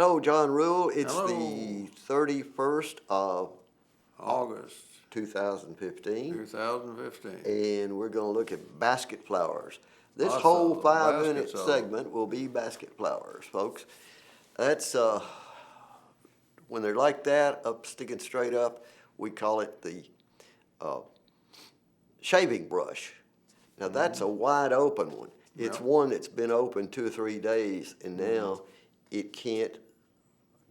Hello, John Rule. It's Hello. the 31st of August 2015, 2015. and we're going to look at BasketFlowers. This Lots whole of 5-minute baskets of segment will be BasketFlowers, folks. That's when they're like that, up sticking straight up, we call it the uh, shaving brush. Now that's a wide open one. It's Yep. one that's been open 2 or 3 days, and now it can't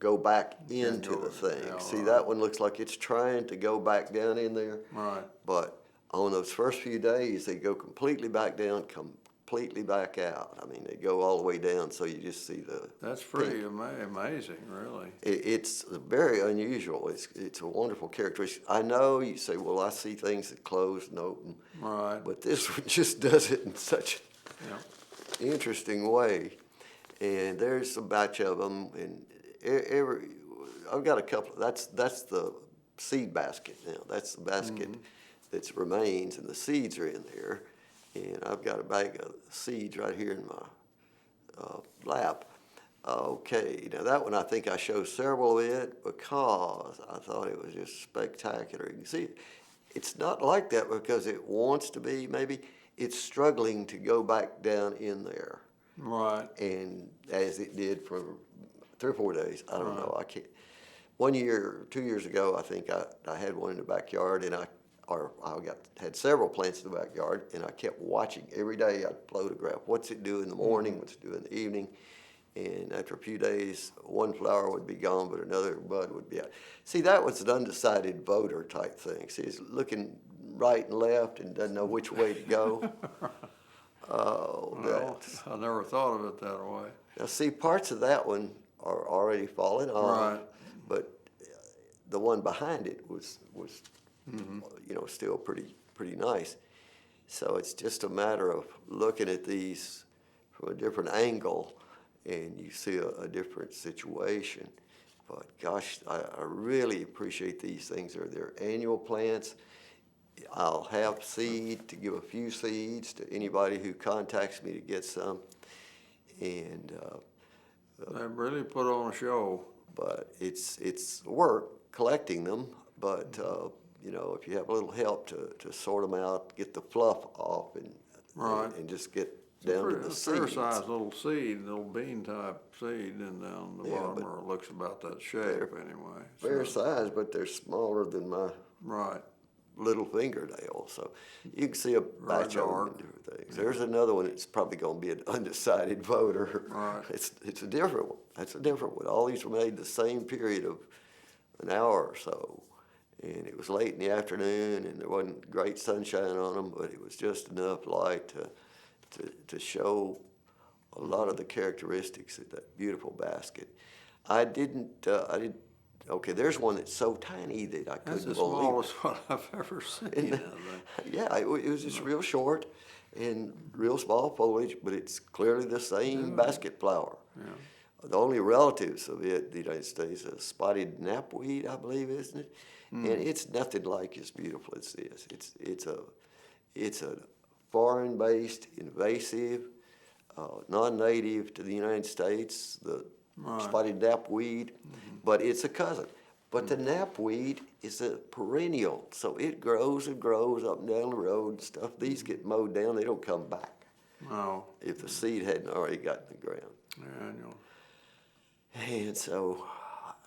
go back into go- the thing. yeah, See, right. that one looks like it's trying to go back down in there. Right. But on those first few days, they go completely back down, completely back out. I mean, they go all the way down, so you just see the That's pretty pink. amazing, really. It's very unusual. It's a wonderful characteristic. I know you say, well, I see things that close and open, Right. but this one just does it in such Yep. an interesting way. And there's a batch of them, and I've got a couple. That's the seed basket now. That's the basket that remains, and the seeds are in there. And I've got a bag of seeds right here in my lap. Okay, now that one I think I showed several of it because I thought it was just spectacular. You can see it's not like that because it wants to be. Maybe it's struggling to go back down in there. Right. And as it did for 3 or 4 days, I don't Right. know. I can't. 1 year, 2 years ago, I think I had one in the backyard, and had several plants in the backyard, and I kept watching every day. I'd photograph what's it do in the morning, what's it do in the evening, and after a few days, one flower would be gone, but another bud would be out. See, that was an undecided voter type thing. See, he's looking right and left and doesn't know which way to go. Oh, Well, that's. I never thought of it that way. Now, see, parts of that one are already falling off, Right. but the one behind it was still pretty nice. So it's just a matter of looking at these from a different angle, and you see a different situation. But gosh, I really appreciate these things. They're annual plants. I'll have seed to give a few seeds to anybody who contacts me to get some. And They really put on a show. but it's work collecting them. But if you have a little help to sort them out, get the fluff off, Right. and just get down to the Fair seeds. sized little seed, little bean type seed, and down the Yeah, bottom, but or it looks about that shape anyway. Fair So, size, but they're smaller than my right. little fingernail. So you can see a batch of them dark. and different things. There's another one that's probably going to be an undecided voter. Right. It's a different one. That's a different one. All these were made the same period of an hour or so. And it was late in the afternoon, and there wasn't great sunshine on them, but it was just enough light to show a lot of the characteristics of that beautiful basket. Okay, there's one that's so tiny that I That's couldn't the believe. smallest one I've ever seen. Isn't I it? think. Yeah, it was just real short and real small foliage, but it's clearly the same basket flower. Yeah. The only relatives of it in the United States is spotted knapweed, I believe, isn't it? And it's nothing like as beautiful as this. It's a foreign-based, invasive, non-native to the United States, the Right. spotted knapweed, but it's a cousin. But the knapweed is a perennial, so it grows and grows up and down the road and stuff. These get mowed down, they don't come back Oh, if the seed hadn't already got in the ground. annual. And so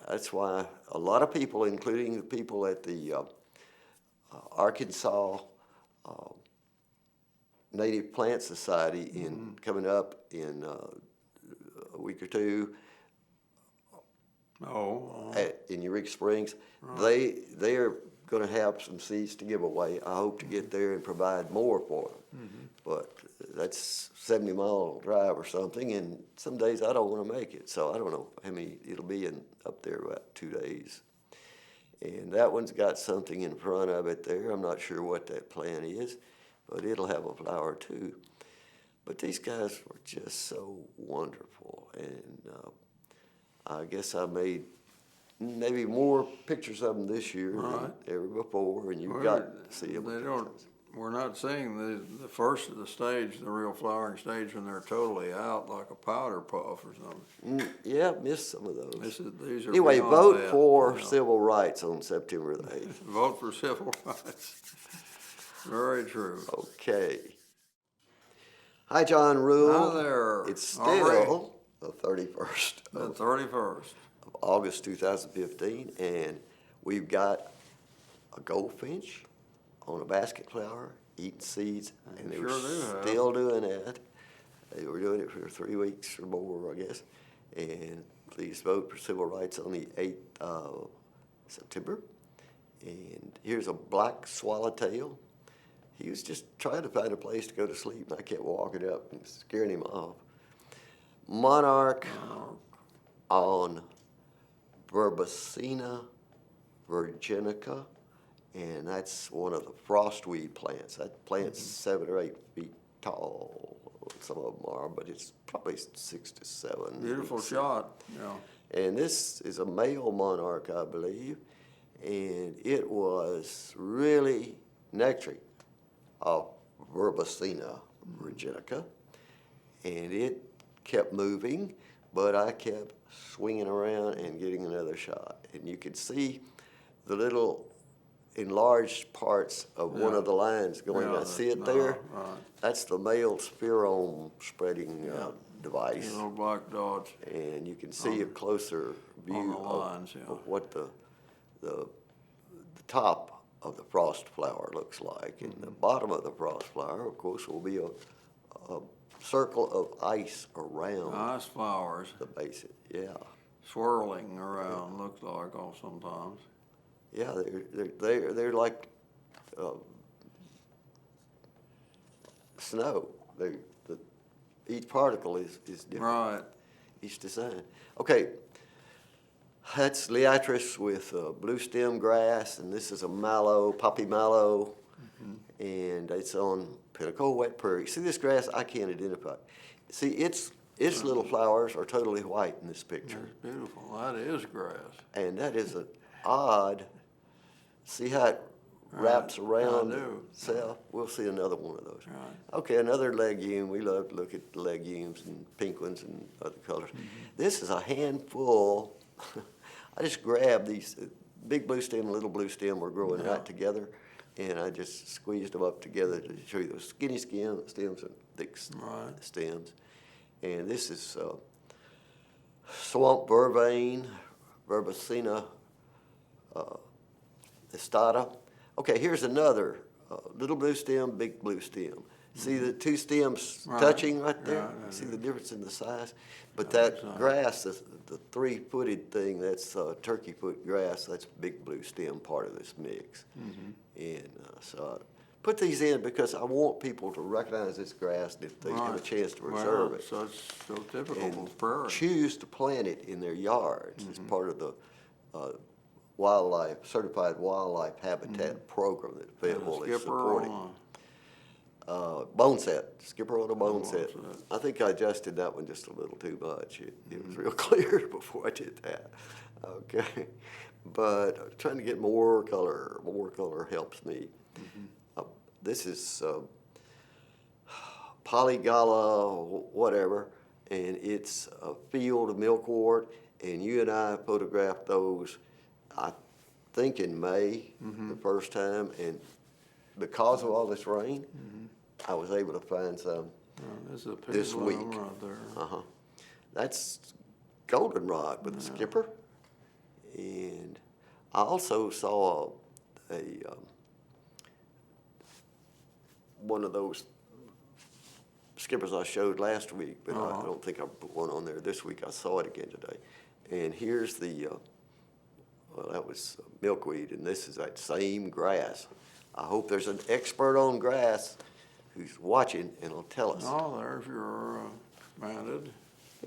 that's why a lot of people, including the people at the Arkansas Native Plant Society coming up in a week or two Oh, in Eureka Springs, they are going to have some seeds to give away. I hope to get there and provide more for them. But that's 70-mile drive or something, and some days I don't want to make it. So I don't know how many it'll be up there about 2 days. And that one's got something in front of it there. I'm not sure what that plant is, but it'll have a flower too. But these guys were just so wonderful, and I guess I made maybe more pictures of them this year than ever before, and you've got to see them. we're not seeing the first of the stage, the real flowering stage, when they're totally out like a powder puff or something. Yeah, missed some of those. These are Anyway, beyond vote that, for you know. civil rights on September the 8th. Vote for civil rights. Very true. Okay. Hi, John Rule. Hi there. It's Aubrey. still the 31st The of 31st. August 2015, and we've got a goldfinch on a basket flower eating seeds, and they Sure were do have. still doing that. They were doing it for 3 weeks or more, I guess. And please vote for civil rights on the 8th of September. And here's a black swallowtail. He was just trying to find a place to go to sleep, and I kept walking up and scaring him off. Monarch on Verbicina virginica, and that's one of the frostweed plants. That plant's 7 or 8 feet tall. Some of them are, but it's probably 6 to 7. Beautiful shot. Yeah. And this is a male monarch, I believe, and it was really nectaring of Verbicina virginica, and it kept moving, but I kept swinging around and getting another shot. And you could see the little enlarged parts of one of the lines going. Yeah, I see it there. right. That's the male spherome spreading device. These little black dots. And you can see a closer view the lines, yeah. of what the top of the frost flower looks like. And the bottom of the frost flower, of course, will be a circle of ice around Nice flowers. the base. Yeah. Swirling around, looks like all sometimes. Yeah, they're like snow. Each particle is different. Right. Each design. Okay, that's liatris with blue stem grass, and this is a mallow, poppy mallow, and it's on Pinnacle wet prairie. See this grass? I can't identify. See, its little flowers are totally white in this picture, That's beautiful. That is grass. and that is an odd. See how it wraps around I do. itself? We'll see another one of those. Right. Okay, another legume. We love to look at legumes and pink ones and other colors. This is a handful. I just grabbed these big blue stem and little blue stem were growing right together, and I just squeezed them up together to show you those skinny stems and thick stems. And this is swamp vervain, Verbicina estata. Okay, here's another little blue stem, big blue stem. See the two stems touching right there? Right. See the difference in the size? But that grass, the 3-footed thing, that's turkey foot grass, that's big blue stem part of this mix. And so I put these in because I want people to recognize this grass if they get a chance to observe it. So it's so typical And of prairie. choose to plant it in their yards as part of the certified wildlife habitat program that Fayetteville is supporting. Bone set, skipper on a bone set. I think I adjusted that one just a little too much. It was real clear before I did that. Okay, but trying to get more color helps me. This is polygala, whatever, and it's a field of milkwort, and you and I photographed those, I think in May, the first time, and because of all this rain, I was able to find some There's a this pig week. right there. That's goldenrod with a skipper. And I also saw a one of those skippers I showed last week, but I don't think I put one on there this week. I saw it again today. And here's the, well, that was milkweed, and this is that same grass. I hope there's an expert on grass who's watching and will tell us. Oh, there's your mantid.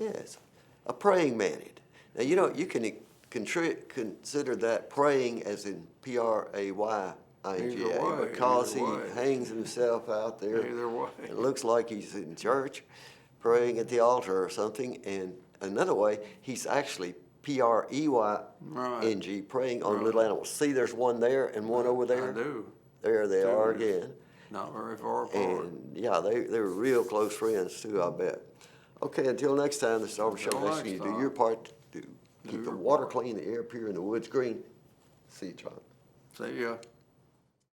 Yes, a praying mantid. Now, you know, you can consider that praying as in P-R-A-Y-I-N-G-A Either way, because either he way. hangs himself out there. Either way. It looks like he's in church praying at the altar or something. And another way, he's actually P-R-E-Y-N-G praying on little animals. See, there's one there and one over there. I do. There they are There it is. again. Not very far apart. And, yeah, they were real close friends too, I bet. Okay, until next time, this is Aubrey Until Show. Next, you next do time. your part to keep the your water part. clean, the air pure, and the woods green. See you, John. See ya.